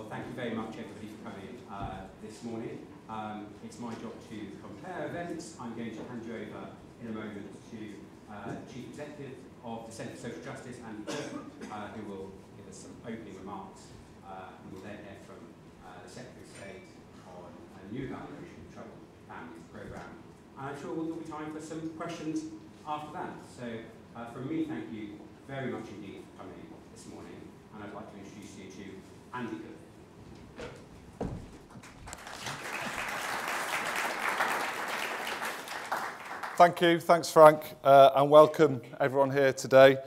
thank you very much, everybody, for coming this morning. It's my job to compare events. I'm going to hand you over in a moment to Chief Executive of the Centre for Social Justice, Andy Cook, who will give us some opening remarks. We will then hear from the Secretary of State on a new evaluation of the Troubled Families Programme. And I'm sure there'll be time for some questions after that. So from me, thank you very much indeed for coming this morning. And I'd like to introduce you to Andy Cook. Thank you. Thanks, Frank. And welcome everyone here today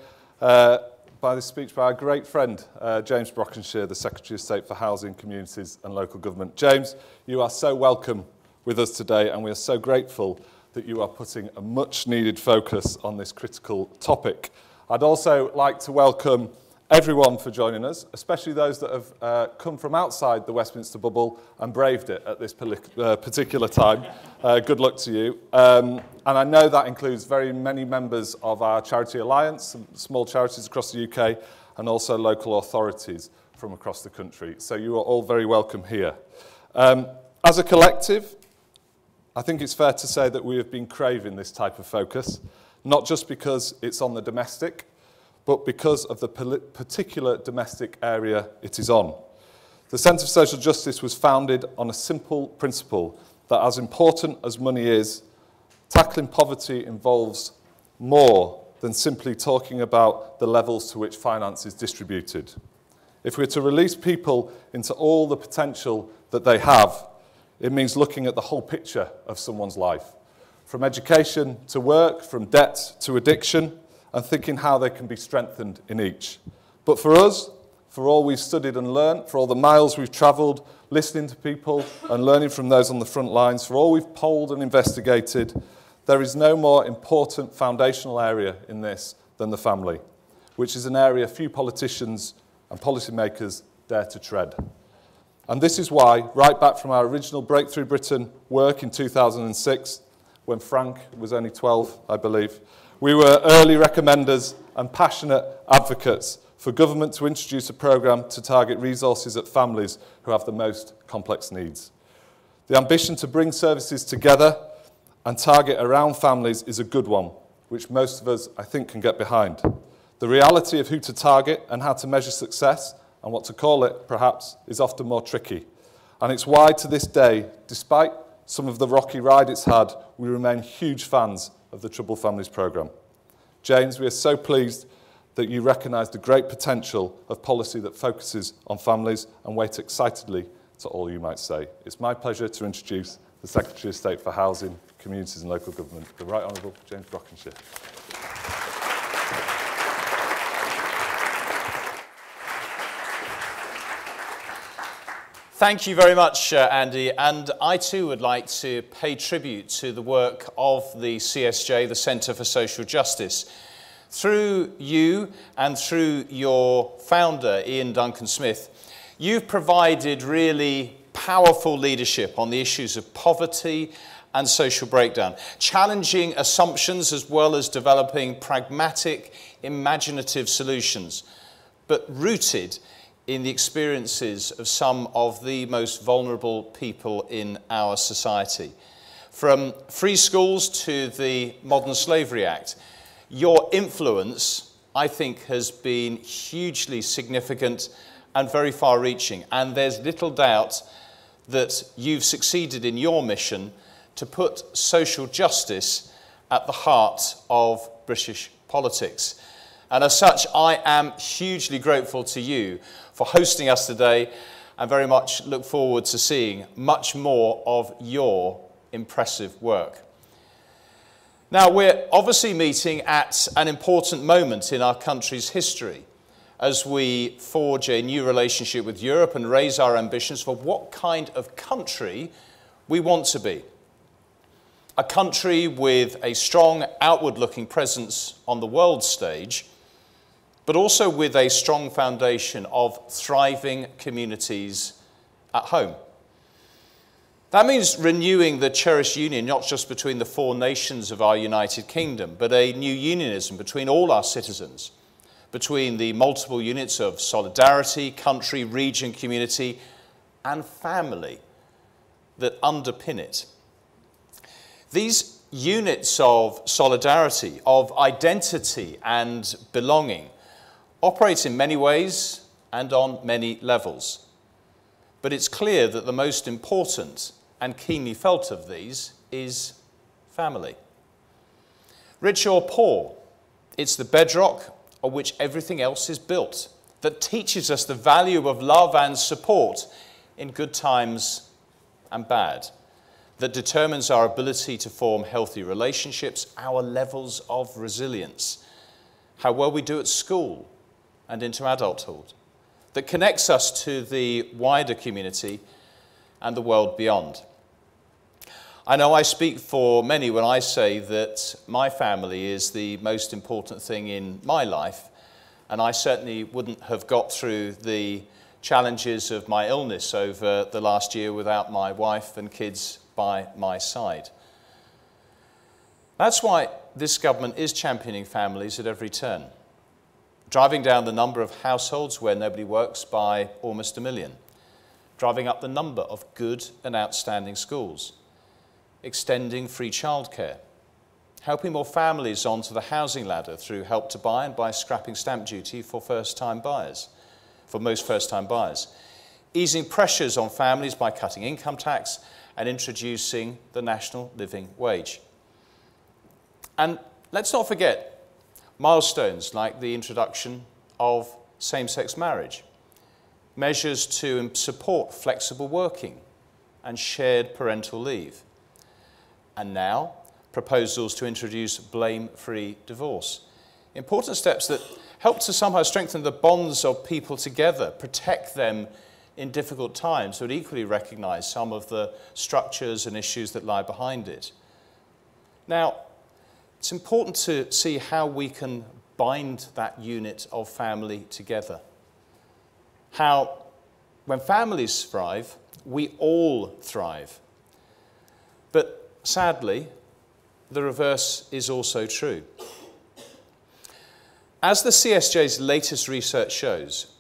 by this speech by our great friend, James Brockenshire, the Secretary of State for Housing, Communities and Local Government. James, you are so welcome with us today, and we are so grateful that you are putting a much-needed focus on this critical topic. I'd also like to welcome everyone for joining us, especially those that have come from outside the Westminster bubble and braved it at this particular time. Good luck to you. And I know that includes very many members of our Charity Alliance, some small charities across the UK, and also local authorities from across the country. So you are all very welcome here. As a collective, I think it's fair to say that we have been craving this type of focus, not just because it's on the domestic, but because of the particular domestic area it is on. The Centre for Social Justice was founded on a simple principle that as important as money is, tackling poverty involves more than simply talking about the levels to which finance is distributed. If we're to release people into all the potential that they have, it means looking at the whole picture of someone's life, from education to work, from debt to addiction, and thinking how they can be strengthened in each. But for us, for all we've studied and learned, for all the miles we've travelled, listening to people and learning from those on the front lines, for all we've polled and investigated, there is no more important foundational area in this than the family, which is an area few politicians and policymakers dare to tread. And this is why, right back from our original Breakthrough Britain work in 2006, when Frank was only 12, I believe, we were early recommenders and passionate advocates for government to introduce a programme to target resources at families who have the most complex needs. The ambition to bring services together and target around families is a good one, which most of us, I think, can get behind. The reality of who to target and how to measure success, and what to call it, perhaps, is often more tricky. And it's why, to this day, despite some of the rocky ride it's had, we remain huge fans of the Troubled Families Programme. James, we are so pleased that you recognise the great potential of policy that focuses on families and wait excitedly to all you might say. It's my pleasure to introduce the Secretary of State for Housing, Communities and Local Government, the Right Honourable James Brockenshire. Thank you very much, Andy, and I too would like to pay tribute to the work of the CSJ, the Centre for Social Justice. Through you and through your founder, Ian Duncan Smith, you've provided really powerful leadership on the issues of poverty and social breakdown, challenging assumptions as well as developing pragmatic, imaginative solutions, but rooted in the experiences of some of the most vulnerable people in our society. From free schools to the Modern Slavery Act, your influence, I think, has been hugely significant and very far-reaching. And there's little doubt that you've succeeded in your mission to put social justice at the heart of British politics. And as such, I am hugely grateful to you for hosting us today, and very much look forward to seeing much more of your impressive work. Now, we're obviously meeting at an important moment in our country's history as we forge a new relationship with Europe and raise our ambitions for what kind of country we want to be. A country with a strong outward-looking presence on the world stage, but also with a strong foundation of thriving communities at home. That means renewing the cherished union, not just between the four nations of our United Kingdom, but a new unionism between all our citizens, between the multiple units of solidarity, country, region, community, and family that underpin it. These units of solidarity, of identity and belonging, operate in many ways and on many levels. But it's clear that the most important and keenly felt of these is family. Rich or poor, it's the bedrock on which everything else is built, that teaches us the value of love and support in good times and bad, that determines our ability to form healthy relationships, our levels of resilience, how well we do at school and into adulthood, that connects us to the wider community and the world beyond. I know I speak for many when I say that my family is the most important thing in my life, and I certainly wouldn't have got through the challenges of my illness over the last year without my wife and kids by my side. That's why this government is championing families at every turn, driving down the number of households where nobody works by almost 1 million, driving up the number of good and outstanding schools, extending free childcare, helping more families onto the housing ladder through Help to Buy and by scrapping stamp duty for first-time buyers, for most first-time buyers, easing pressures on families by cutting income tax and introducing the national living wage. And let's not forget milestones like the introduction of same-sex marriage, measures to support flexible working and shared parental leave, and now proposals to introduce blame-free divorce. Important steps that help to somehow strengthen the bonds of people together, protect them in difficult times, but equally recognise some of the structures and issues that lie behind it. Now, it's important to see how we can bind that unit of family together. How, when families thrive, we all thrive. But sadly, the reverse is also true. As the CSJ's latest research shows,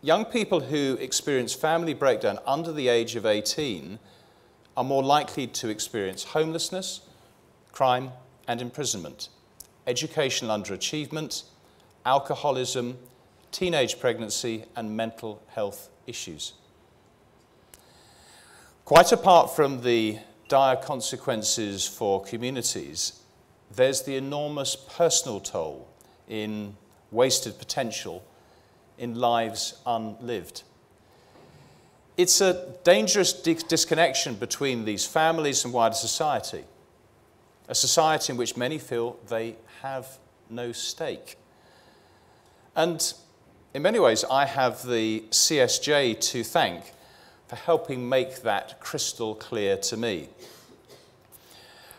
young people who experience family breakdown under the age of 18 are more likely to experience homelessness, crime and imprisonment, educational underachievement, alcoholism, teenage pregnancy and mental health issues. Quite apart from the dire consequences for communities, there's the enormous personal toll in wasted potential, in lives unlived. It's a dangerous disconnection between these families and wider society, a society in which many feel they have no stake. And in many ways, I have the CSJ to thank for helping make that crystal clear to me.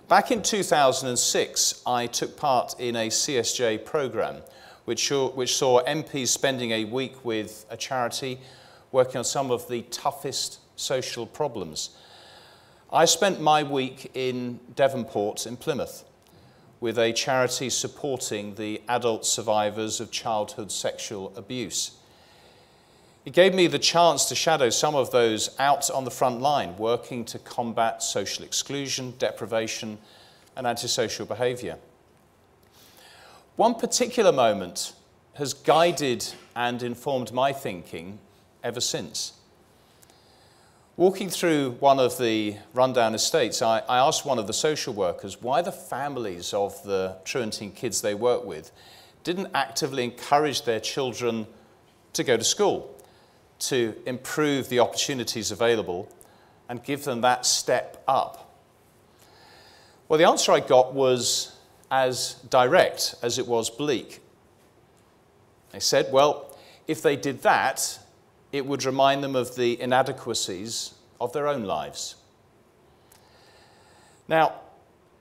Back in 2006, I took part in a CSJ programme which saw MPs spending a week with a charity working on some of the toughest social problems. I spent my week in Devonport in Plymouth with a charity supporting the adult survivors of childhood sexual abuse. It gave me the chance to shadow some of those out on the front line, working to combat social exclusion, deprivation, and antisocial behaviour. One particular moment has guided and informed my thinking ever since. Walking through one of the rundown estates, I asked one of the social workers why the families of the truanting kids they work with didn't actively encourage their children to go to school, to improve the opportunities available and give them that step up. Well, the answer I got was as direct as it was bleak. They said, well, if they did that, it would remind them of the inadequacies of their own lives. Now,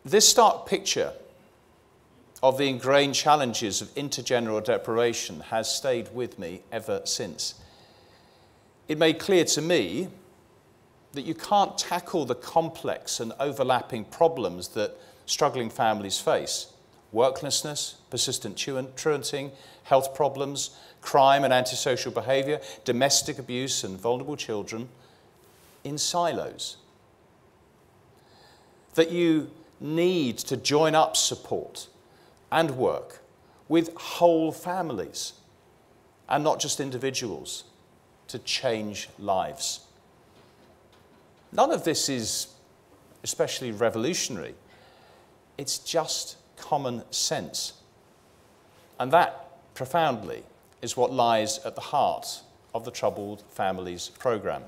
this stark picture of the ingrained challenges of intergenerational deprivation has stayed with me ever since. It made clear to me that you can't tackle the complex and overlapping problems that struggling families face worklessness, persistent truanting, health problems, crime and antisocial behaviour, domestic abuse and vulnerable children in silos. That you need to join up support and work with whole families and not just individuals to change lives. None of this is especially revolutionary. It's just common sense. And that, profoundly, is what lies at the heart of the Troubled Families programme.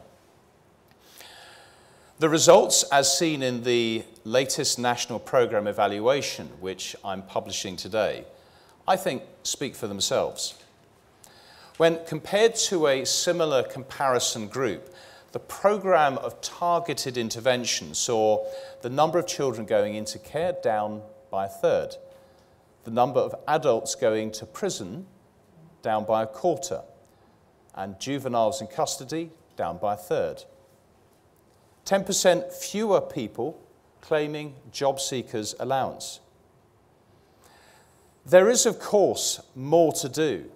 The results, as seen in the latest national programme evaluation, which I'm publishing today, I think speak for themselves. When compared to a similar comparison group, the programme of targeted intervention saw the number of children going into care down by a third, the number of adults going to prison down by a quarter, and juveniles in custody down by a third. 10% fewer people claiming job seekers allowance. There is, of course, more to do,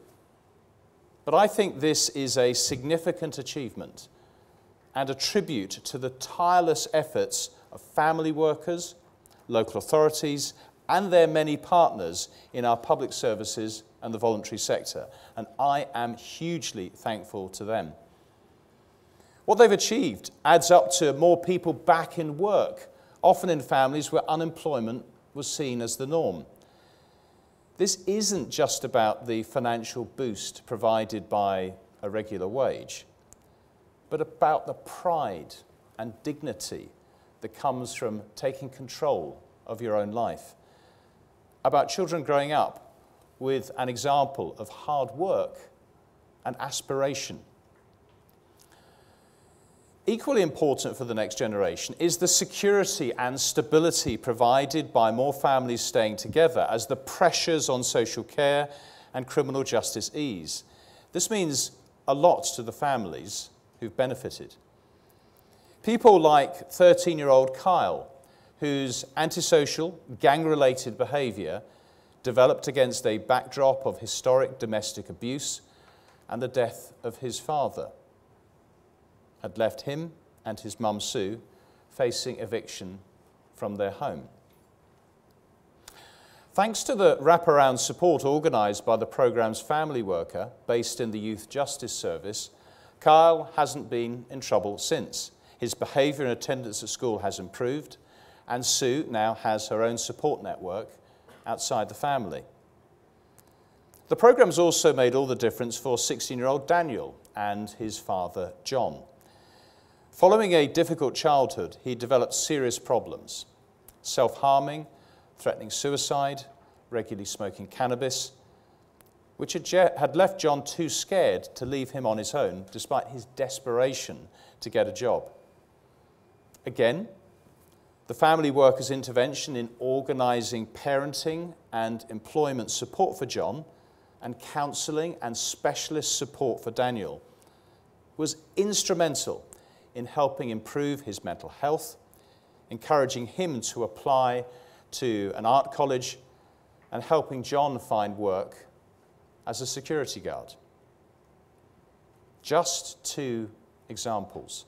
but I think this is a significant achievement and a tribute to the tireless efforts of family workers, local authorities, and their many partners in our public services and the voluntary sector, and I am hugely thankful to them. What they've achieved adds up to more people back in work, often in families where unemployment was seen as the norm. This isn't just about the financial boost provided by a regular wage, but about the pride and dignity that comes from taking control of your own life, about children growing up with an example of hard work and aspiration. Equally important for the next generation is the security and stability provided by more families staying together as the pressures on social care and criminal justice ease. This means a lot to the families who've benefited. People like 13-year-old Kyle, whose antisocial, gang-related behaviour developed against a backdrop of historic domestic abuse and the death of his father, had left him and his mum Sue facing eviction from their home. Thanks to the wraparound support organised by the programme's family worker based in the Youth Justice Service, Kyle hasn't been in trouble since. His behaviour and attendance at school has improved, and Sue now has her own support network outside the family. The programme's also made all the difference for 16-year-old Daniel and his father John. Following a difficult childhood, he developed serious problems: self-harming, threatening suicide, regularly smoking cannabis, which had left John too scared to leave him on his own, despite his desperation to get a job. Again, the family worker's intervention in organising parenting and employment support for John and counselling and specialist support for Daniel was instrumental in helping improve his mental health, encouraging him to apply to an art college, and helping John find work as a security guard. Just 2 examples.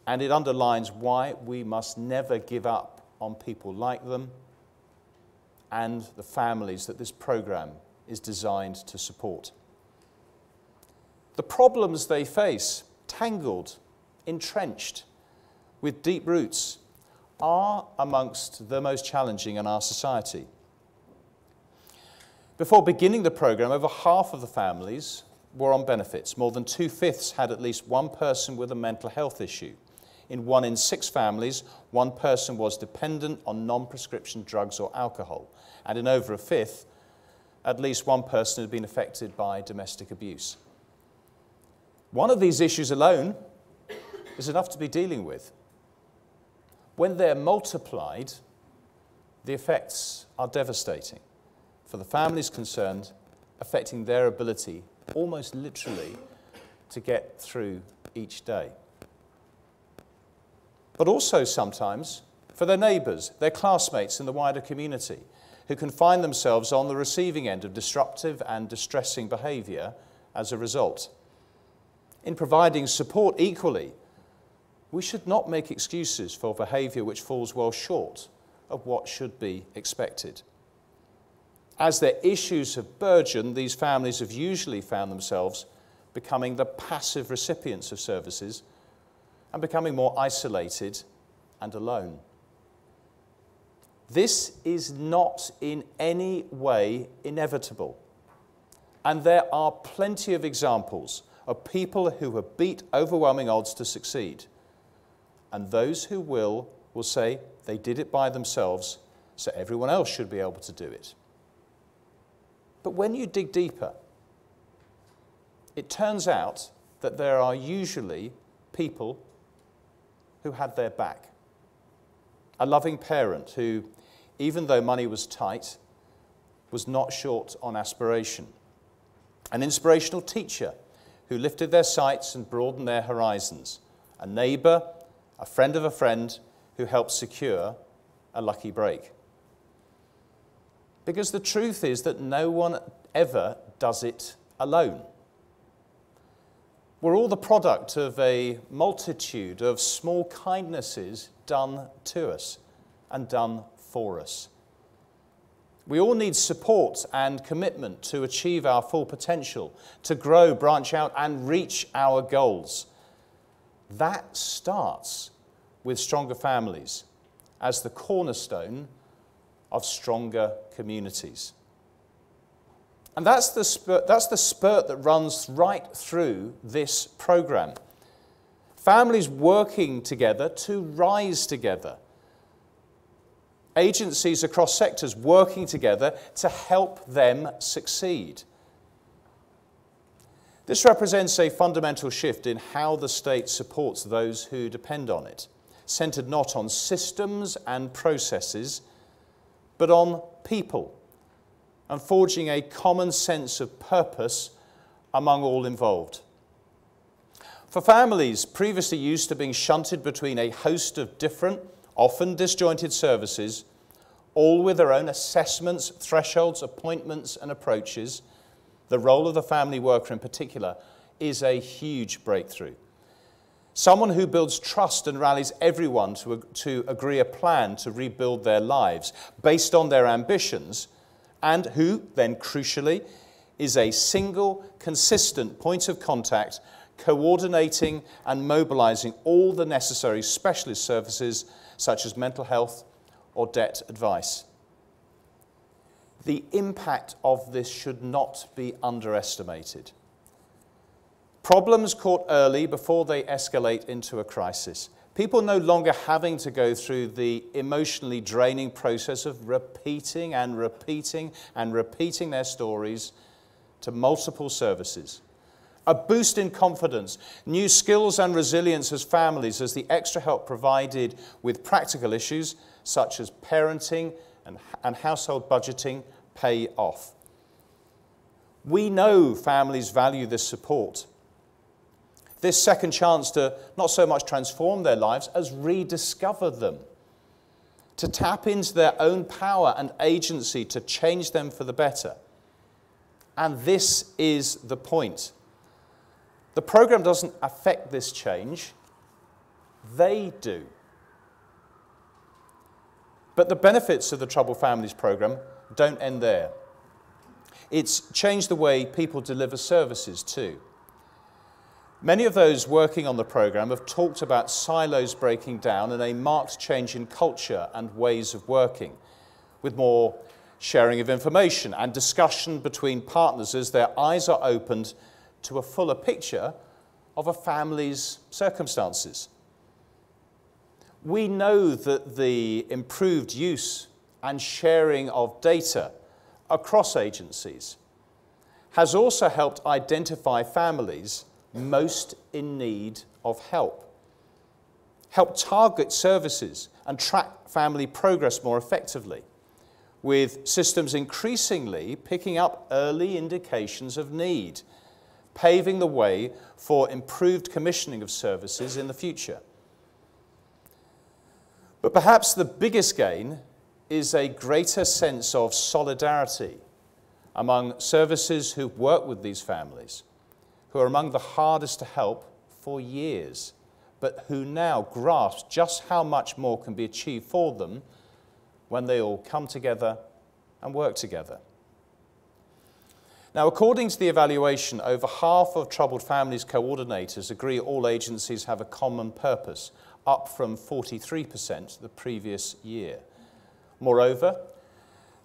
And it underlines why we must never give up on people like them and the families that this programme is designed to support. The problems they face, tangled, entrenched, with deep roots, are amongst the most challenging in our society. Before beginning the programme, over half of the families were on benefits. More than 2/5 had at least one person with a mental health issue. In 1 in 6 families, one person was dependent on non-prescription drugs or alcohol. And in over 1/5, at least one person had been affected by domestic abuse. One of these issues alone is enough to be dealing with. When they're multiplied, the effects are devastating for the families concerned, affecting their ability, almost literally, to get through each day. But also sometimes for their neighbours, their classmates in the wider community, who can find themselves on the receiving end of disruptive and distressing behaviour as a result. In providing support equally, we should not make excuses for behaviour which falls well short of what should be expected. As their issues have burgeoned, these families have usually found themselves becoming the passive recipients of services and becoming more isolated and alone. This is not in any way inevitable. And there are plenty of examples of people who have beat overwhelming odds to succeed. And those who will say they did it by themselves, so everyone else should be able to do it. But when you dig deeper, it turns out that there are usually people who had their back. A loving parent who, even though money was tight, was not short on aspiration. An inspirational teacher who lifted their sights and broadened their horizons. A neighbour, a friend of a friend who helped secure a lucky break. Because the truth is that no one ever does it alone. We're all the product of a multitude of small kindnesses done to us and done for us. We all need support and commitment to achieve our full potential, to grow, branch out, and reach our goals. That starts with stronger families as the cornerstone of stronger communities. And that's the spurt that runs right through this programme. Families working together to rise together. Agencies across sectors working together to help them succeed. This represents a fundamental shift in how the state supports those who depend on it, centred not on systems and processes, but on people, and forging a common sense of purpose among all involved. For families previously used to being shunted between a host of different, often disjointed services, all with their own assessments, thresholds, appointments and approaches, the role of the family worker in particular is a huge breakthrough. Someone who builds trust and rallies everyone to agree a plan to rebuild their lives based on their ambitions, and who, then crucially, is a single, consistent point of contact, coordinating and mobilising all the necessary specialist services such as mental health or debt advice. The impact of this should not be underestimated. Problems caught early before they escalate into a crisis. People no longer having to go through the emotionally draining process of repeating and repeating and repeating their stories to multiple services. A boost in confidence, new skills and resilience as families as the extra help provided with practical issues such as parenting and household budgeting pay off. We know families value this support. This second chance to not so much transform their lives as rediscover them, to tap into their own power and agency to change them for the better. And this is the point. The programme doesn't affect this change, they do. But the benefits of the Troubled Families programme don't end there. It's changed the way people deliver services too. Many of those working on the programme have talked about silos breaking down and a marked change in culture and ways of working, with more sharing of information and discussion between partners as their eyes are opened to a fuller picture of a family's circumstances. We know that the improved use and sharing of data across agencies has also helped identify families most in need of help, help target services and track family progress more effectively, with systems increasingly picking up early indications of need, paving the way for improved commissioning of services in the future. But perhaps the biggest gain is a greater sense of solidarity among services who work with these families, who are among the hardest to help for years, but who now grasp just how much more can be achieved for them when they all come together and work together. Now, according to the evaluation, over half of Troubled Families coordinators agree all agencies have a common purpose, up from 43% the previous year. Moreover,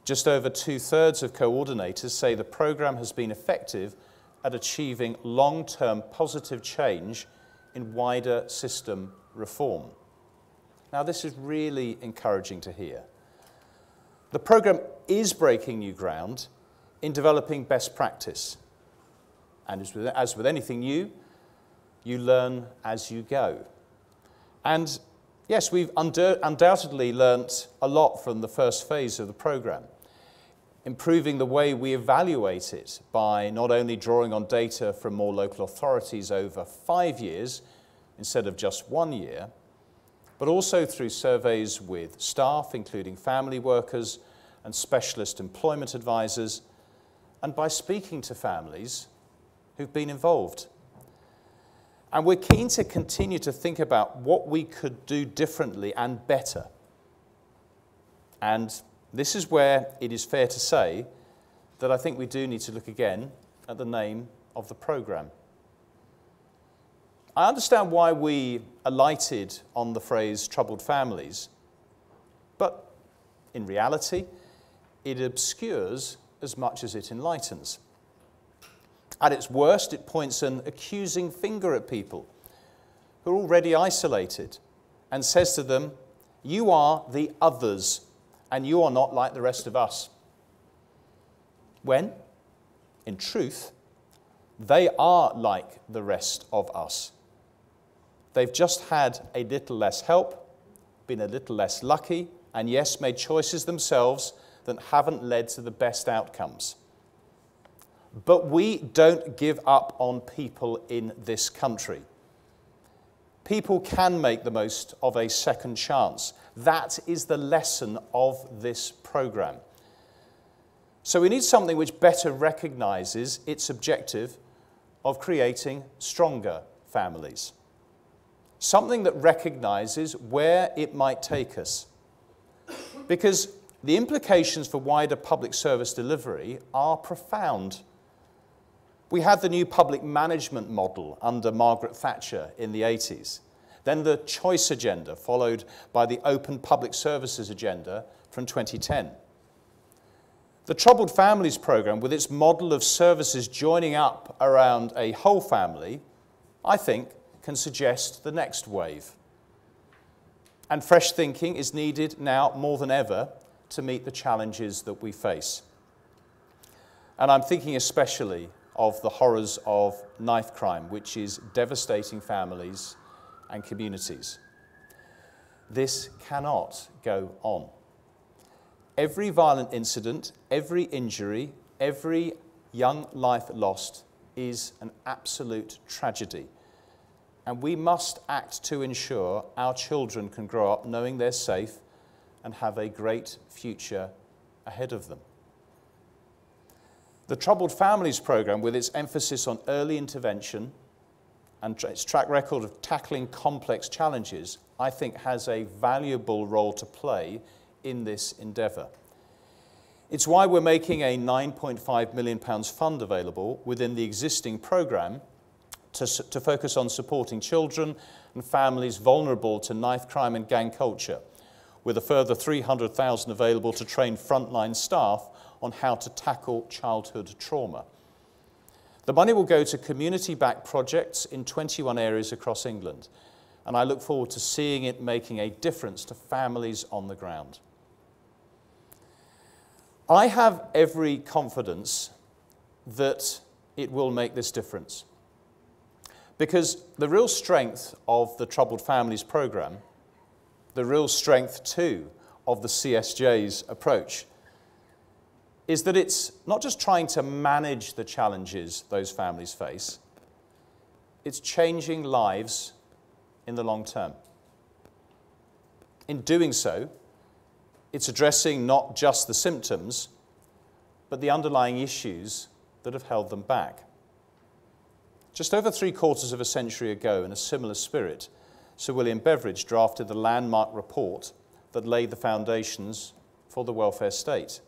just over 2/3 of coordinators say the programme has been effective at achieving long-term positive change in wider system reform. Now, this is really encouraging to hear. The programme is breaking new ground in developing best practice. And as with anything new, you learn as you go. And yes, we've undoubtedly learnt a lot from the first phase of the programme, improving the way we evaluate it by not only drawing on data from more local authorities over 5 years instead of just 1 year, but also through surveys with staff, including family workers and specialist employment advisors, and by speaking to families who've been involved. And we're keen to continue to think about what we could do differently and better. And this is where it is fair to say that I think we do need to look again at the name of the programme. I understand why we alighted on the phrase troubled families, but in reality, it obscures as much as it enlightens. At its worst, it points an accusing finger at people who are already isolated and says to them, "You are the others, and you are not like the rest of us." When, in truth, they are like the rest of us. They've just had a little less help, been a little less lucky, and yes, made choices themselves that haven't led to the best outcomes. But we don't give up on people in this country. People can make the most of a second chance. That is the lesson of this programme. So we need something which better recognises its objective of creating stronger families. Something that recognises where it might take us. Because the implications for wider public service delivery are profound. We had the new public management model under Margaret Thatcher in the 80s. Then the choice agenda, followed by the open public services agenda from 2010. The Troubled Families programme, with its model of services joining up around a whole family, I think can suggest the next wave. And fresh thinking is needed now more than ever to meet the challenges that we face. And I'm thinking especially of the horrors of knife crime, which is devastating families and communities. This cannot go on. Every violent incident, every injury, every young life lost is an absolute tragedy. And we must act to ensure our children can grow up knowing they're safe and have a great future ahead of them. The Troubled Families programme, with its emphasis on early intervention and its track record of tackling complex challenges, I think has a valuable role to play in this endeavour. It's why we're making a £9.5 million fund available within the existing programme to focus on supporting children and families vulnerable to knife crime and gang culture, with a further £300,000 available to train frontline staff on how to tackle childhood trauma. The money will go to community-backed projects in 21 areas across England, and I look forward to seeing it making a difference to families on the ground. I have every confidence that it will make this difference, because the real strength of the Troubled Families programme, the real strength too of the CSJ's approach, is that it's not just trying to manage the challenges those families face, it's changing lives in the long term. In doing so, It's addressing not just the symptoms, but the underlying issues that have held them back. Just over 3/4 of a century ago, in a similar spirit, Sir William Beveridge drafted the landmark report that laid the foundations for the welfare state.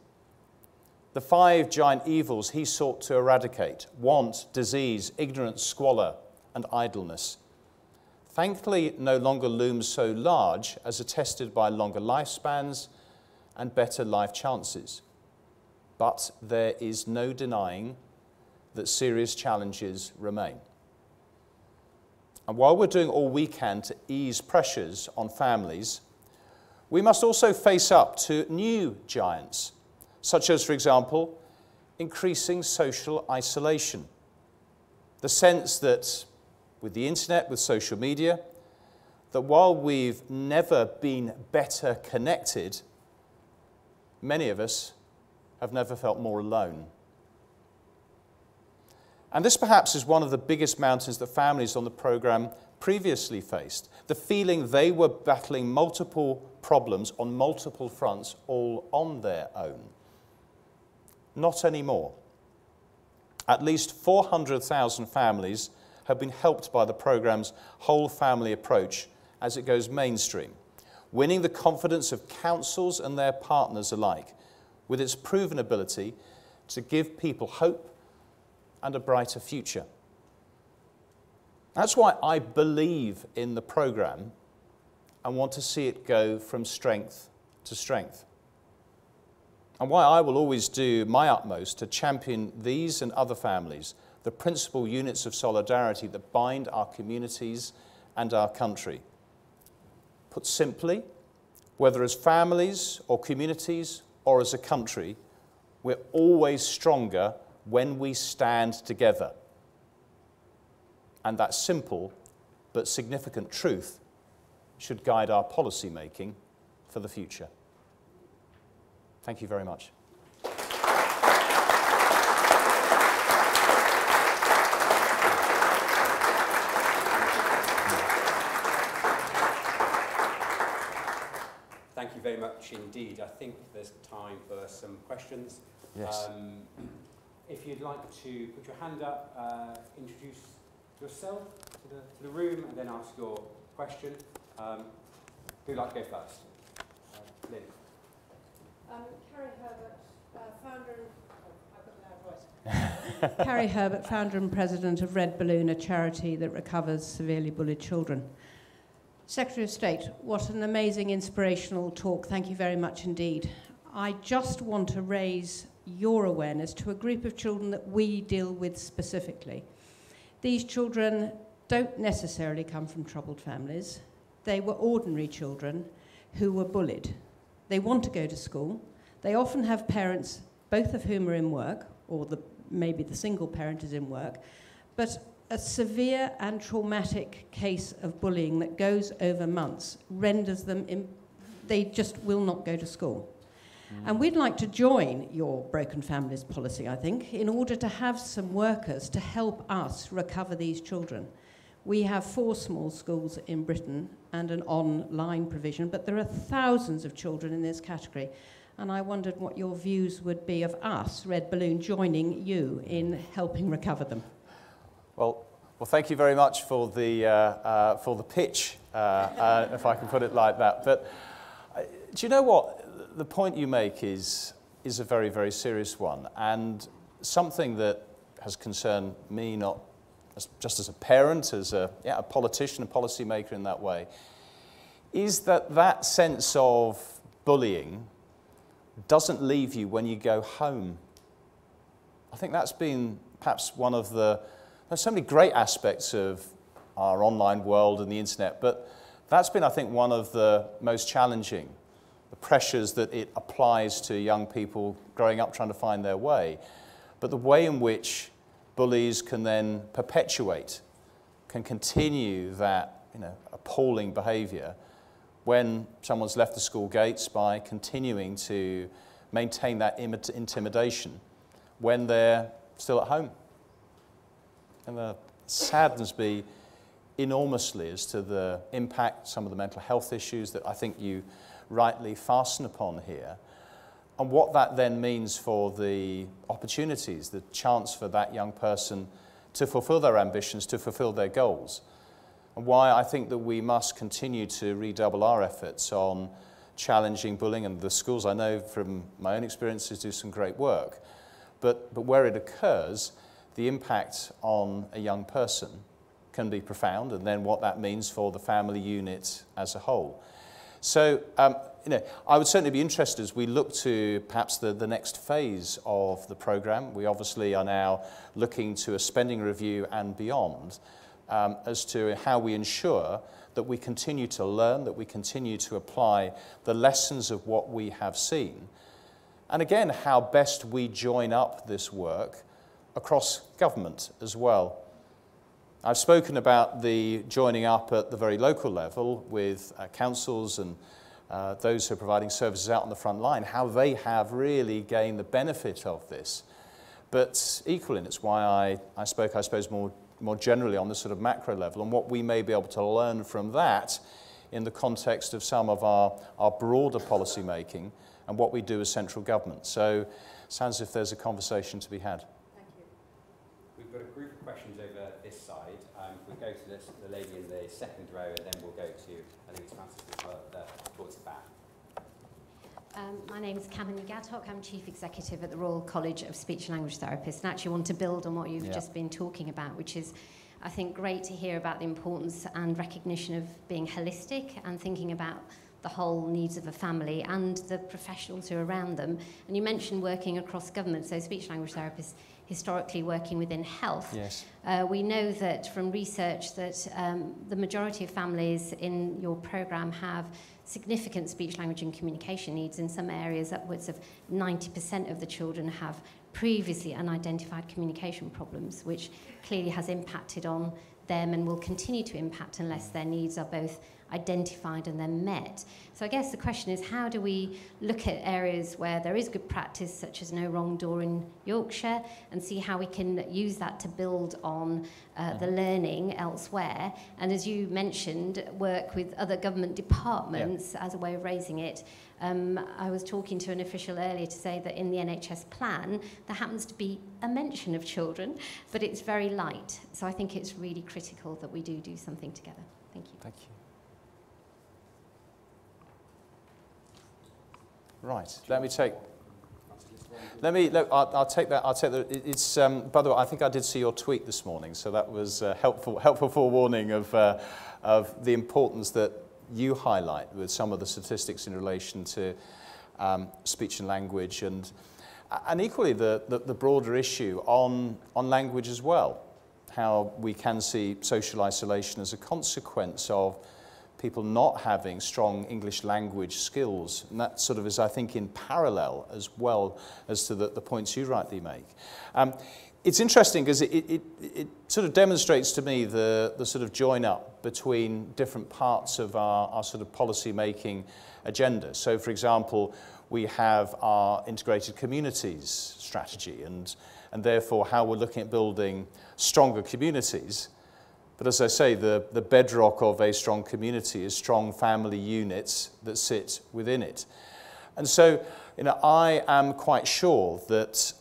The 5 giant evils he sought to eradicate: want, disease, ignorance, squalor, and idleness, thankfully no longer looms so large, as attested by longer lifespans and better life chances. But there is no denying that serious challenges remain. And while we're doing all we can to ease pressures on families, we must also face up to new giants, such as, for example, increasing social isolation. The sense that with the internet, with social media, that while we've never been better connected, many of us have never felt more alone. And this perhaps is one of the biggest mountains that families on the programme previously faced, the feeling they were battling multiple problems on multiple fronts all on their own. Not anymore. At least 400,000 families have been helped by the programme's whole family approach as it goes mainstream, winning the confidence of councils and their partners alike, with its proven ability to give people hope and a brighter future. That's why I believe in the programme and want to see it go from strength to strength. And why I will always do my utmost to champion these and other families, the principal units of solidarity that bind our communities and our country. Put simply, whether as families or communities or as a country, we're always stronger when we stand together. And that simple but significant truth should guide our policy making for the future. Thank you very much. Thank you very much indeed. I think there's time for some questions. Yes. If you'd like to put your hand up, introduce yourself to the room and then ask your question. Who'd like to go first? Lynn. Carrie Herbert, founder and Carrie Herbert, founder and president of Red Balloon, a charity that recovers severely bullied children. Secretary of State, what an amazing, inspirational talk. Thank you very much indeed. I just want to raise your awareness to a group of children that we deal with specifically. These children don't necessarily come from troubled families. They were ordinary children who were bullied. They want to go to school. They often have parents, both of whom are in work, or maybe the single parent is in work, but a severe and traumatic case of bullying that goes over months renders them, they just will not go to school. And we'd like to join your Broken Families policy, I think, in order to have some workers to help us recover these children. We have 4 small schools in Britain and an online provision, but there are thousands of children in this category. And I wondered what your views would be of us, Red Balloon, joining you in helping recover them. Well, thank you very much for the pitch, if I can put it like that. But do you know what? The point you make is a very, very serious one, and something that has concerned me, not just as a parent, as a politician, a policy maker in that way, is that sense of bullying doesn't leave you when you go home. I think that's been perhaps one of there's so many great aspects of our online world and the internet, but that's been, I think, one of the most challenging, the pressures that it applies to young people growing up trying to find their way, but the way in which bullies can then perpetuate, can continue that appalling behaviour when someone's left the school gates by continuing to maintain that intimidation when they're still at home. And the saddens me enormously as to the impact, some of the mental health issues that I think you rightly fasten upon here, and what that then means for the opportunities, the chance for that young person to fulfill their ambitions, to fulfill their goals. And why I think that we must continue to redouble our efforts on challenging bullying, and the schools, I know from my own experiences, do some great work. But where it occurs, the impact on a young person can be profound, and then what that means for the family unit as a whole. So, I would certainly be interested as we look to perhaps the next phase of the programme. We obviously are now looking to a spending review and beyond as to how we ensure that we continue to learn, that we continue to apply the lessons of what we have seen. And again, how best we join up this work across government as well. I've spoken about the joining up at the very local level with councils and those who are providing services out on the front line, how they have really gained the benefit of this. But equally, and it's why I spoke, I suppose, more generally on this sort of macro level, and what we may be able to learn from that in the context of some of our broader policy making and what we do as central government. So it sounds as if there's a conversation to be had. Thank you. We've got a group of questions over this side. We'll go to the lady in the second row, and then we'll go to, I think it's Francis as well, towards the back. My name is Kamini Gadhok. I'm Chief Executive at the Royal College of Speech and Language Therapists, and actually want to build on what you've just been talking about, which is, I think, great to hear about the importance and recognition of being holistic and thinking about the whole needs of a family and the professionals who are around them. And you mentioned working across government, so speech and language therapists historically working within health. Yes. We know that from research that the majority of families in your programme have significant speech, language and communication needs. In some areas, upwards of 90% of the children have previously unidentified communication problems, which clearly has impacted on them and will continue to impact unless their needs are both identified and then met. So I guess the question is, how do we look at areas where there is good practice, such as No Wrong Door in Yorkshire, and see how we can use that to build on the learning elsewhere? And as you mentioned, work with other government departments as a way of raising it. I was talking to an official earlier to say that in the NHS plan, there happens to be a mention of children, but it's very light. So I think it's really critical that we do something together. Thank you. Thank you. Right. I'll take that. It's by the way, I think I did see your tweet this morning, so that was helpful forewarning of the importance that you highlight with some of the statistics in relation to speech and language, and equally the broader issue on language as well. How we can see social isolation as a consequence of people not having strong English language skills. And that sort of is, I think, in parallel as well as to the points you rightly make. It's interesting because it sort of demonstrates to me the sort of join up between different parts of our sort of policy making agenda. So, for example, we have our integrated communities strategy and therefore how we're looking at building stronger communities. But as I say, the bedrock of a strong community is strong family units that sit within it. And so, I am quite sure that,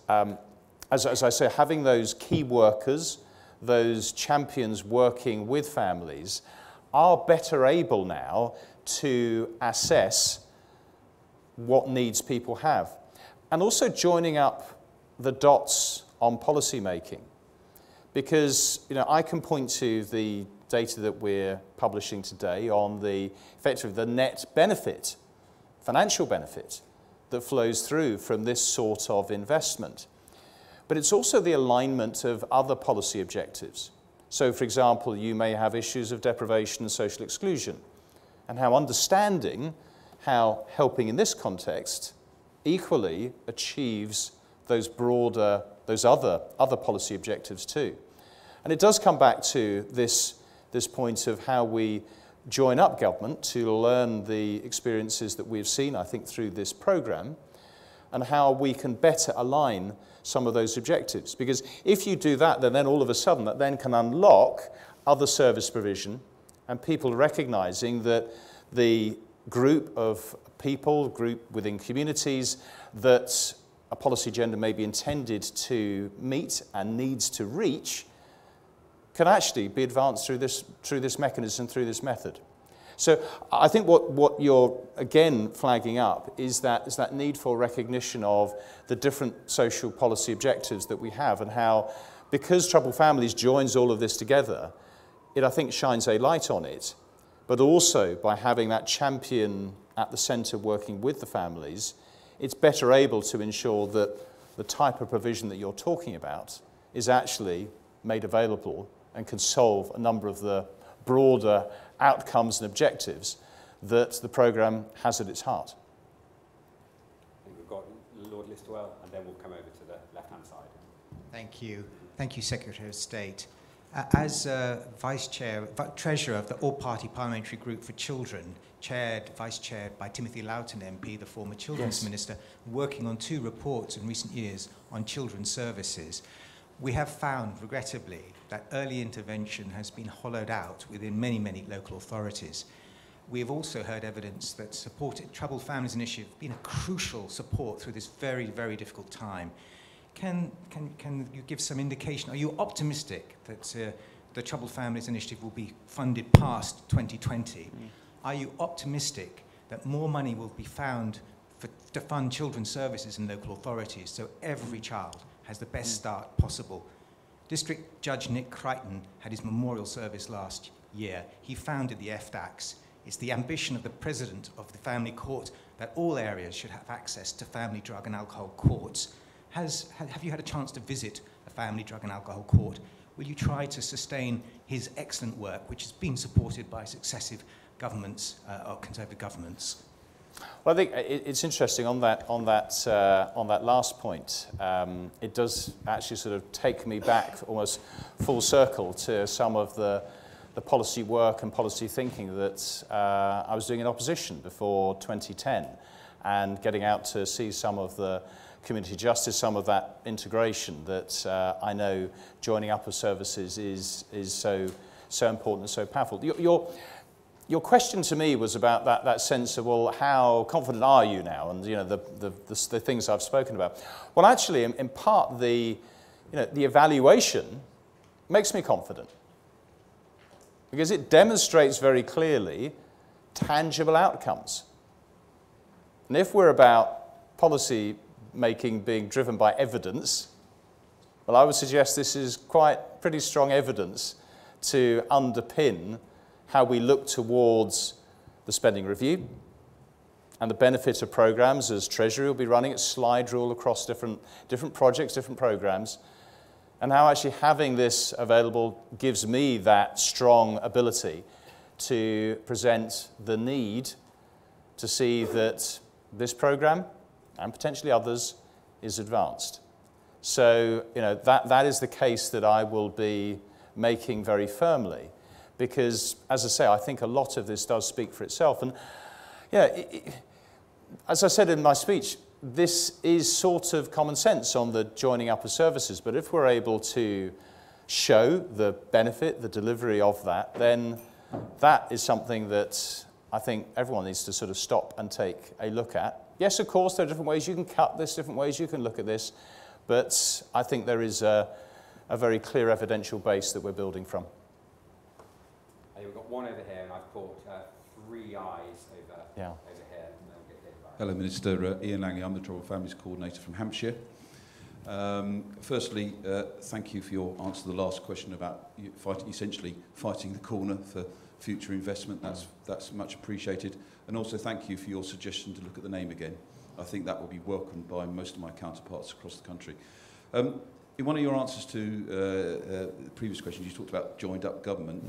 as I say, having those key workers, those champions working with families, are better able now to assess what needs people have. And also joining up the dots on policy making. Because I can point to the data that we're publishing today on effectively the net benefit, financial benefit that flows through from this sort of investment. But it's also the alignment of other policy objectives. So, for example, you may have issues of deprivation and social exclusion, and how understanding how helping in this context equally achieves those broader, those other policy objectives too. And it does come back to this point of how we join up government to learn the experiences that we've seen, I think, through this programme, and how we can better align some of those objectives. Because if you do that, then all of a sudden that then can unlock other service provision and people recognising that the group of people, group within communities that a policy agenda may be intended to meet and needs to reach can actually be advanced through this mechanism, through this method. So I think what you're again flagging up is that need for recognition of the different social policy objectives that we have, and how, because Troubled Families joins all of this together, it I think shines a light on it, but also by having that champion at the centre working with the families, it's better able to ensure that the type of provision that you're talking about is actually made available and can solve a number of the broader outcomes and objectives that the programme has at its heart. I think we've got Lord Listowel, and then we'll come over to the left-hand side. Thank you. Thank you, Secretary of State. As Vice Chair, Treasurer of the All-Party Parliamentary Group for Children, Vice-chaired by Timothy Loughton MP, the former Children's Minister, working on 2 reports in recent years on children's services, we have found, regrettably, that early intervention has been hollowed out within many, many local authorities. We have also heard evidence that Troubled Families Initiative has been a crucial support through this very, very difficult time. Can you give some indication? Are you optimistic that the Troubled Families Initiative will be funded past 2020? Are you optimistic that more money will be found to fund children's services in local authorities so every child has the best start possible? District Judge Nick Crichton had his memorial service last year. He founded the FDACS. It's the ambition of the President of the Family Court that all areas should have access to family drug and alcohol courts. Have you had a chance to visit a family drug and alcohol court? Will you try to sustain his excellent work, which has been supported by successive governments, or Conservative governments? Well, I think it's interesting on that last point. It does actually sort of take me back almost full circle to some of the policy work and policy thinking that I was doing in opposition before 2010, and getting out to see some of the community justice, some of that integration that I know joining up of services is so important and so powerful. Your question to me was about that sense of, well, how confident are you now? And the things I've spoken about. Well, actually, in part, the evaluation makes me confident, because it demonstrates very clearly tangible outcomes. And if we're about policy making being driven by evidence, well, I would suggest this is pretty strong evidence to underpin how we look towards the spending review and the benefit of programmes, as Treasury will be running its slide rule across different projects, different programmes, and how actually having this available gives me that strong ability to present the need to see that this programme, and potentially others, is advanced. So, that is the case that I will be making very firmly, because, as I say, I think a lot of this does speak for itself. And, as I said in my speech, this is sort of common sense on the joining up of services, but if we're able to show the benefit, the delivery of that, then that is something that I think everyone needs to sort of stop and take a look at. Yes, of course, there are different ways you can cut this, different ways you can look at this, but I think there is a very clear evidential base that we're building from. We've got one over here, and I've caught 3 eyes over here, and they'll get there. Hello, Minister. Ian Langley. I'm the Troubled Families Coordinator from Hampshire. Firstly, thank you for your answer to the last question about essentially fighting the corner for future investment. That's much appreciated. And also thank you for your suggestion to look at the name again. I think that will be welcomed by most of my counterparts across the country. In one of your answers to the previous questions, you talked about joined up government.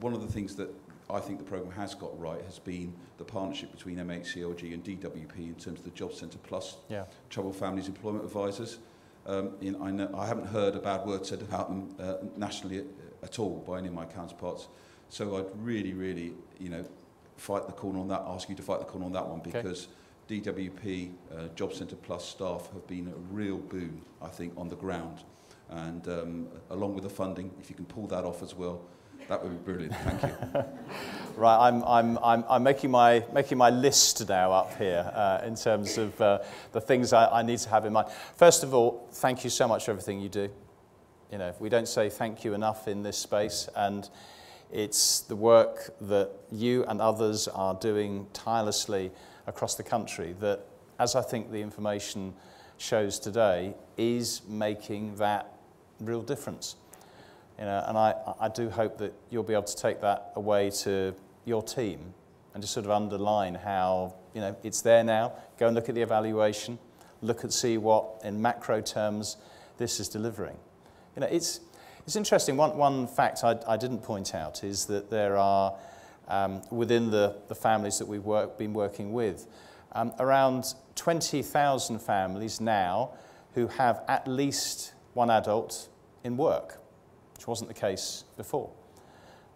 One of the things that I think the programme has got right has been the partnership between MHCLG and DWP in terms of the Job Centre Plus, Troubled Families Employment Advisors. I haven't heard a bad word said about them nationally at all by any of my counterparts. So I'd really, fight the corner on that, ask you to fight the corner on that one, because DWP, Job Centre Plus staff have been a real boon, I think, on the ground. And along with the funding, if you can pull that off as well, that would be brilliant. Thank you. Right, I'm making my list now up here in terms of the things I need to have in mind. First of all, thank you so much for everything you do. You know, we don't say thank you enough in this space, and it's the work that you and others are doing tirelessly across the country that, as I think the information shows today, is making that real difference. You know, and I do hope that you'll be able to take that away to your team and just sort of underline how, you know, it's there now. Go and look at the evaluation, look and see what, in macro terms, this is delivering. You know, it's interesting. One fact I didn't point out is that there are, within the families that we've been working with, around 20,000 families now who have at least one adult in work, which wasn't the case before.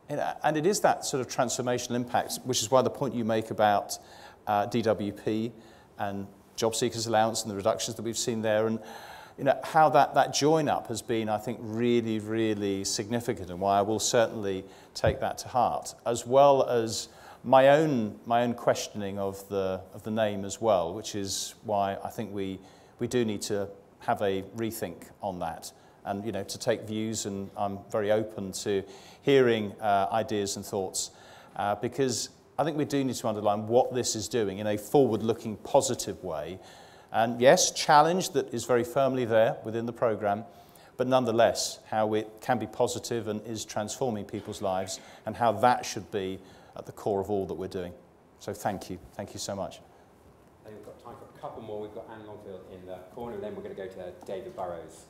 And it is that sort of transformational impact, which is why the point you make about DWP and job seekers allowance and the reductions that we've seen there, and you know, how that join up has been, I think, really, really significant, and why I will certainly take that to heart, as well as my own questioning of the name as well, which is why I think we do need to have a rethink on that, and you know, to take views, and I'm very open to hearing ideas and thoughts, because I think we do need to underline what this is doing in a forward-looking, positive way. And yes, challenge that is very firmly there within the programme, but nonetheless, how it can be positive and is transforming people's lives, and how that should be at the core of all that we're doing. So thank you so much. And we've got time for a couple more. We've got Anne Longfield in the corner, and then we're going to go to David Burrows.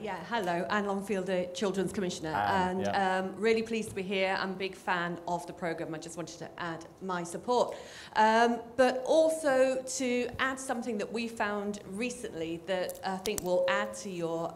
Yeah, hello, Anne Longfield, the Children's Commissioner, really pleased to be here. I'm a big fan of the programme. I just wanted to add my support. But also to add something that we found recently that I think will add to your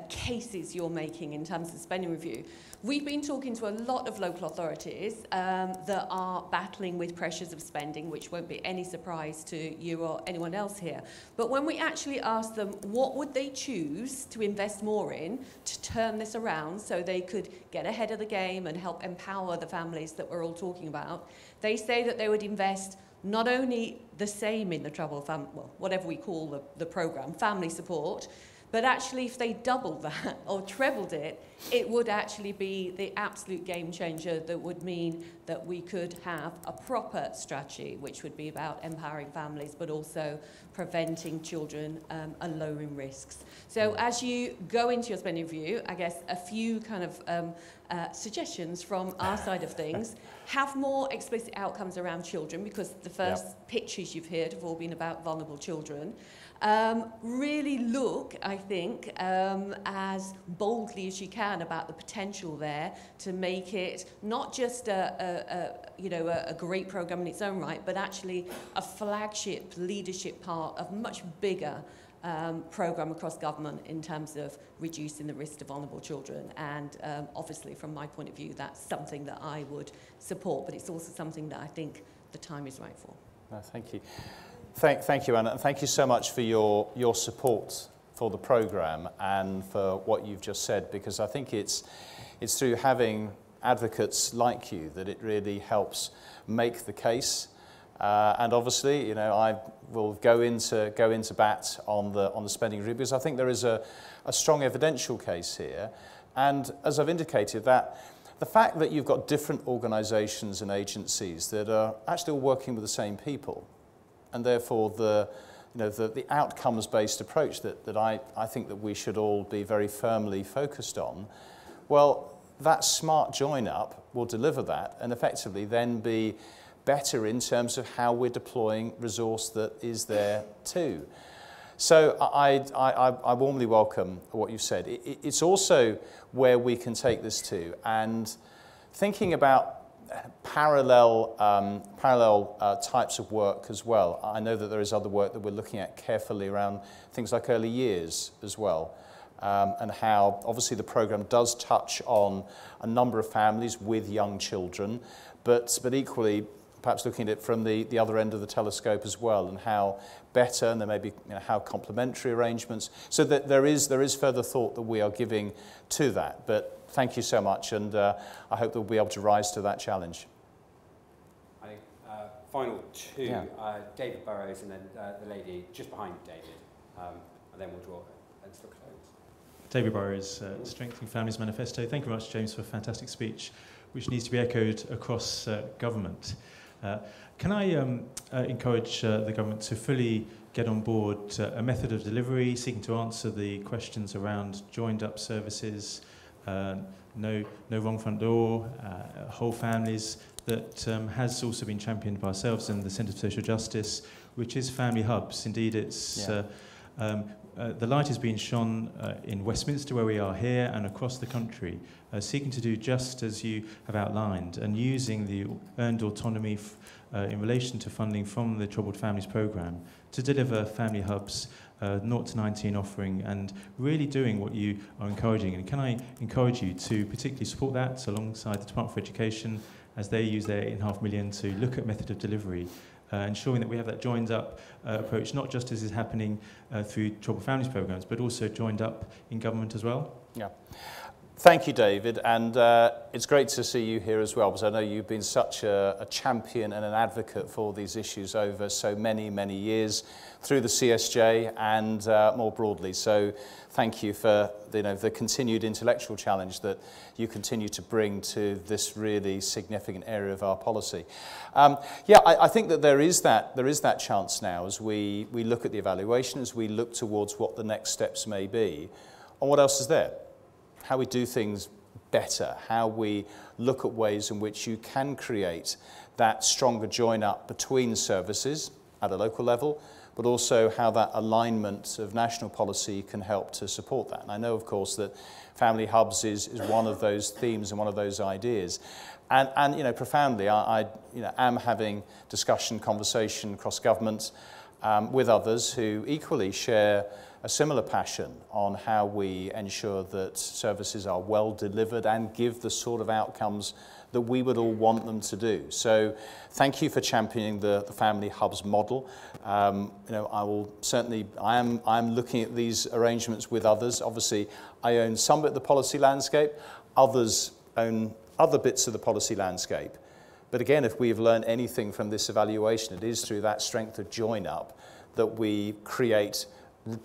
cases you're making in terms of the spending review. We've been talking to a lot of local authorities that are battling with pressures of spending, which won't be any surprise to you or anyone else here. But when we actually asked them what would they choose to invest more in to turn this around so they could get ahead of the game and help empower the families that we're all talking about, they say that they would invest not only the same in the troubled family, well, whatever we call the programme, family support, but actually if they doubled that or trebled it, it would actually be the absolute game changer that would mean that we could have a proper strategy, which would be about empowering families, but also preventing children and lowering risks. So as you go into your spending review, I guess a few kind of suggestions from our side of things. Have more explicit outcomes around children, because the first pitches you've heard have all been about vulnerable children. Really look, I think, as boldly as you can about the potential there to make it not just a great programme in its own right, but actually a flagship leadership part of much bigger programme across government in terms of reducing the risk to vulnerable children. And obviously, from my point of view, that's something that I would support, but it's also something that I think the time is right for. Thank you. Thank you, Anna, and thank you so much for your support for the programme and for what you've just said, because I think it's through having advocates like you that it really helps make the case. And obviously, you know, I will go into bat on the spending review, because I think there is a strong evidential case here. And as I've indicated, that the fact that you've got different organisations and agencies that are actually all working with the same people, and therefore the outcomes-based approach that I think that we should all be very firmly focused on, well, that smart join-up will deliver that and effectively then be better in terms of how we're deploying resource that is there too. So I warmly welcome what you've said. It's also where we can take this to, and thinking about parallel types of work as well. I know that there is other work that we're looking at carefully around things like early years as well, and how obviously the programme does touch on a number of families with young children, but equally perhaps looking at it from the other end of the telescope as well, and how better, and there may be how complementary arrangements, so that there is further thought that we are giving to that. But thank you so much, and I hope that we'll be able to rise to that challenge. I think final two, David Burrows and then the lady just behind David, and then we'll draw and still close. David Burrows, Strengthening Families Manifesto. Thank you very much, James, for a fantastic speech, which needs to be echoed across government. Can I encourage the government to fully get on board a method of delivery seeking to answer the questions around joined-up services, no wrong front door, whole families, that has also been championed by ourselves and the Centre for Social Justice, which is family hubs. Indeed, it's the light has been shone in Westminster, where we are here, and across the country, seeking to do just as you have outlined, and using the earned autonomy in relation to funding from the Troubled Families Programme to deliver family hubs, 0 to 19 offering, and really doing what you are encouraging. And can I encourage you to particularly support that alongside the Department for Education as they use their $8.5 million to look at method of delivery, ensuring that we have that joined up approach, not just as is happening through Troubled Families Programmes, but also joined up in government as well. Yeah. Thank you, David, and it's great to see you here as well, because I know you've been such a champion and an advocate for these issues over so many, many years through the CSJ and more broadly. So thank you for the continued intellectual challenge that you continue to bring to this really significant area of our policy. I think that there is that chance now as we look at the evaluation, as we look towards what the next steps may be, and what else is there? How we do things better, how we look at ways in which you can create that stronger join-up between services at a local level, but also how that alignment of national policy can help to support that. And I know, of course, that family hubs is one of those themes and one of those ideas. And profoundly, I am having discussion, conversation across government with others who equally share a similar passion on how we ensure that services are well delivered and give the sort of outcomes that we would all want them to do. So thank you for championing the family hubs model. I am looking at these arrangements with others. Obviously, I own some bit of the policy landscape, others own other bits of the policy landscape. But again, if we've learned anything from this evaluation, it is through that strength of join up that we create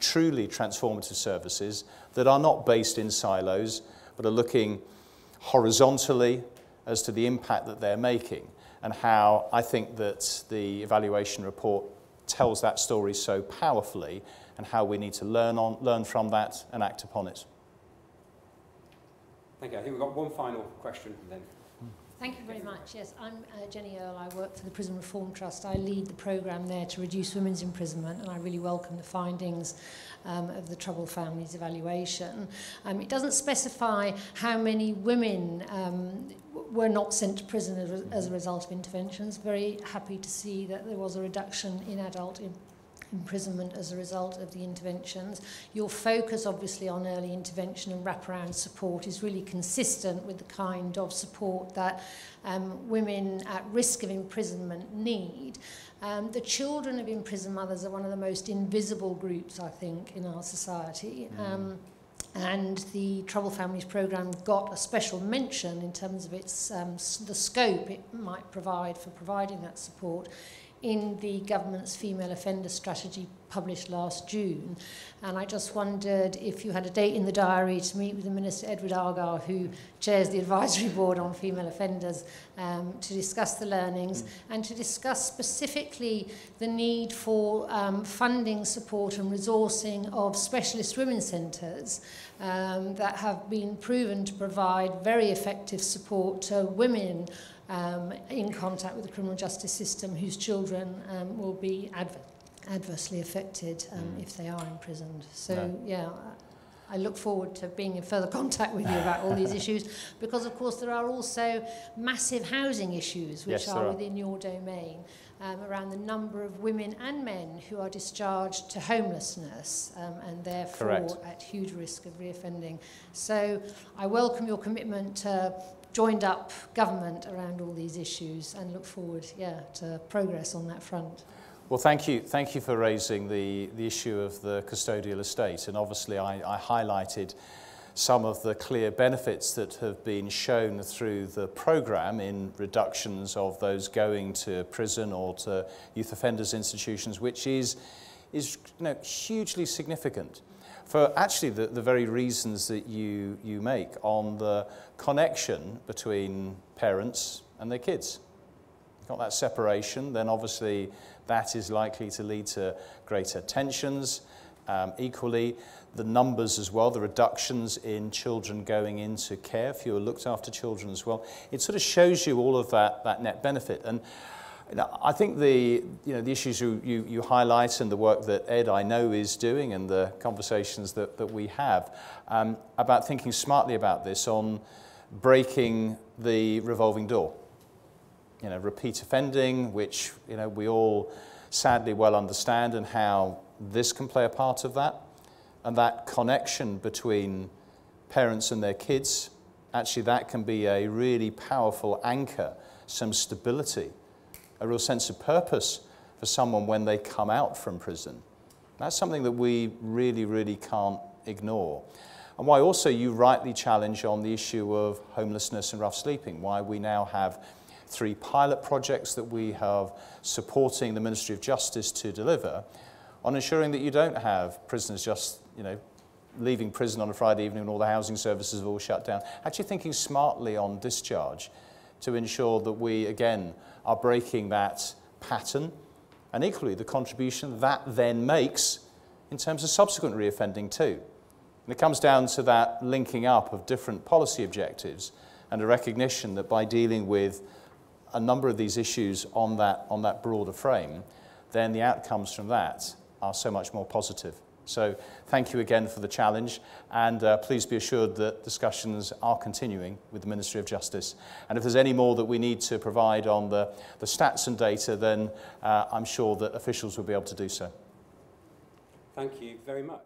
truly transformative services that are not based in silos, but are looking horizontally as to the impact that they're making, and how I think that the evaluation report tells that story so powerfully, and how we need to learn from that and act upon it. Thank you. I think we've got one final question then. Thank you very much. Yes, I'm Jenny Earle. I work for the Prison Reform Trust. I lead the programme there to reduce women's imprisonment, and I really welcome the findings of the Troubled Families evaluation. It doesn't specify how many women were not sent to prison as a result of interventions. Very happy to see that there was a reduction in adult imprisonment as a result of the interventions. Your focus obviously on early intervention and wraparound support is really consistent with the kind of support that women at risk of imprisonment need. The children of imprisoned mothers are one of the most invisible groups, I think, in our society. And the Troubled Families Programme got a special mention in terms of its the scope it might provide for providing that support in the government's female offender strategy published last June. And I just wondered if you had a date in the diary to meet with the Minister Edward Argar, who chairs the advisory board on female offenders, to discuss the learnings and to discuss specifically the need for funding, support and resourcing of specialist women's centres that have been proven to provide very effective support to women in contact with the criminal justice system whose children will be adversely affected if they are imprisoned. So, yeah, I look forward to being in further contact with you about all these issues, because, of course, there are also massive housing issues which are within your domain around the number of women and men who are discharged to homelessness and therefore at huge risk of reoffending. So I welcome your commitment to joined up government around all these issues and look forward, to progress on that front. Well, thank you for raising the issue of the custodial estate, and obviously I highlighted some of the clear benefits that have been shown through the programme in reductions of those going to prison or to youth offenders institutions, which is hugely significant for actually the very reasons that you make on the connection between parents and their kids. You've got that separation, then obviously that is likely to lead to greater tensions. Equally, the numbers as well, the reductions in children going into care, fewer looked after children as well. It sort of shows you all of that net benefit. And I think the issues you highlight and the work that Ed, I know, is doing and the conversations that we have about thinking smartly about this on breaking the revolving door. Repeat offending, which we all sadly well understand, and how this can play a part of that, and that connection between parents and their kids, actually that can be a really powerful anchor, some stability, a real sense of purpose for someone when they come out from prison. That's something that we really, really can't ignore. And why also you rightly challenge on the issue of homelessness and rough sleeping, why we now have 3 pilot projects that we have supporting the Ministry of Justice to deliver on ensuring that you don't have prisoners just, leaving prison on a Friday evening when all the housing services are all shut down. Actually thinking smartly on discharge to ensure that we, again, are breaking that pattern, and equally the contribution that then makes in terms of subsequent reoffending too. And it comes down to that linking up of different policy objectives and a recognition that by dealing with a number of these issues on that broader frame, then the outcomes from that are so much more positive. So thank you again for the challenge, and please be assured that discussions are continuing with the Ministry of Justice. And if there's any more that we need to provide on the stats and data, then I'm sure that officials will be able to do so. Thank you very much.